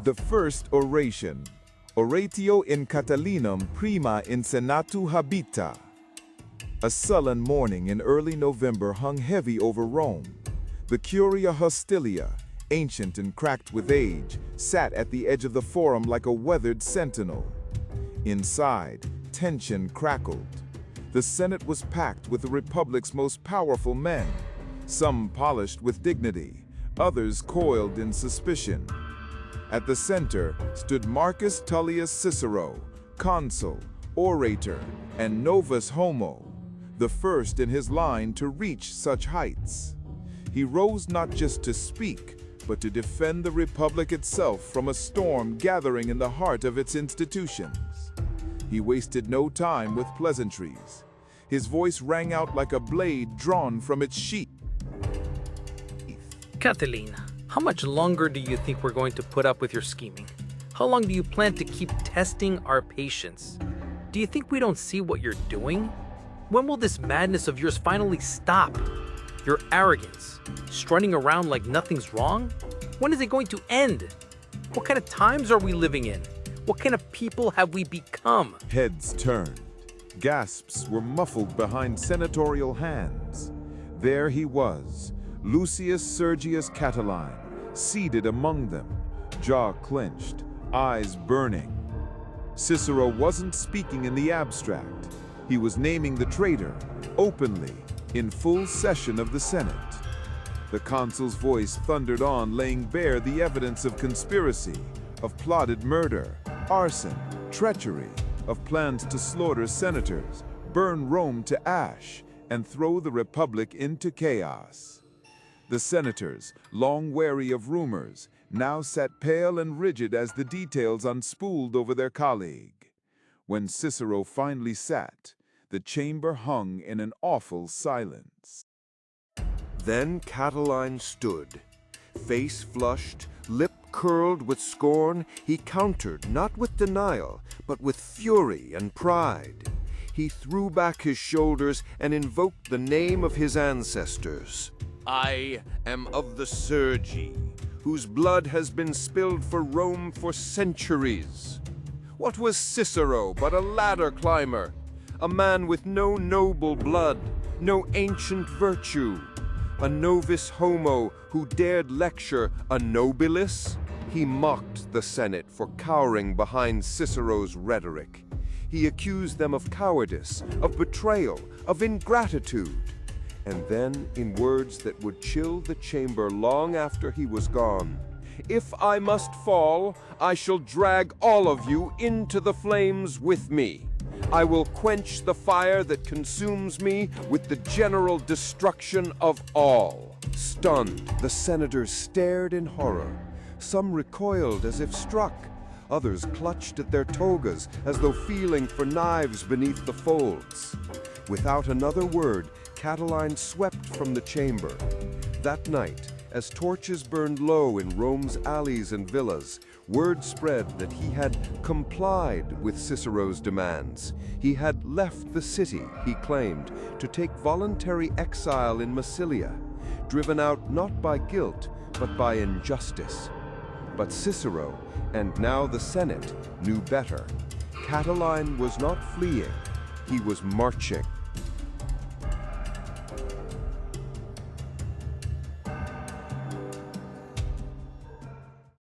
The first oration, Oratio in Catilinum prima in senatu habita. A sullen morning in early November hung heavy over Rome. The Curia Hostilia, ancient and cracked with age, sat at the edge of the forum like a weathered sentinel. Inside, tension crackled. The Senate was packed with the Republic's most powerful men, some polished with dignity, others coiled in suspicion. At the center stood Marcus Tullius Cicero, consul, orator, and novus homo, the first in his line to reach such heights. He rose not just to speak, but to defend the Republic itself from a storm gathering in the heart of its institutions. He wasted no time with pleasantries. His voice rang out like a blade drawn from its sheath. Catiline, how much longer do you think we're going to put up with your scheming? How long do you plan to keep testing our patience? Do you think we don't see what you're doing? When will this madness of yours finally stop? Your arrogance, strutting around like nothing's wrong? When is it going to end? What kind of times are we living in? What kind of people have we become? Heads turned. Gasps were muffled behind senatorial hands. There he was, Lucius Sergius Catilina, seated among them, jaw clenched, eyes burning. Cicero wasn't speaking in the abstract. He was naming the traitor, openly, in full session of the Senate. The consul's voice thundered on, laying bare the evidence of conspiracy, of plotted murder, arson, treachery, of plans to slaughter senators, burn Rome to ash, and throw the Republic into chaos. The senators, long wary of rumors, now sat pale and rigid as the details unspooled over their colleague. When Cicero finally sat, the chamber hung in an awful silence. Then Catiline stood. Face flushed, lip curled with scorn, he countered not with denial, but with fury and pride. He threw back his shoulders and invoked the name of his ancestors. I am of the Sergi, whose blood has been spilled for Rome for centuries. What was Cicero but a ladder climber? A man with no noble blood, no ancient virtue. A novus homo who dared lecture a nobilis? He mocked the Senate for cowering behind Cicero's rhetoric. He accused them of cowardice, of betrayal, of ingratitude. And then, in words that would chill the chamber long after he was gone, "If I must fall, I shall drag all of you into the flames with me. I will quench the fire that consumes me with the general destruction of all." Stunned, the senators stared in horror. Some recoiled as if struck. Others clutched at their togas as though feeling for knives beneath the folds. Without another word, Catiline swept from the chamber. That night, as torches burned low in Rome's alleys and villas, word spread that he had complied with Cicero's demands. He had left the city, he claimed, to take voluntary exile in Massilia, driven out not by guilt, but by injustice. But Cicero, and now the Senate, knew better. Catiline was not fleeing, he was marching.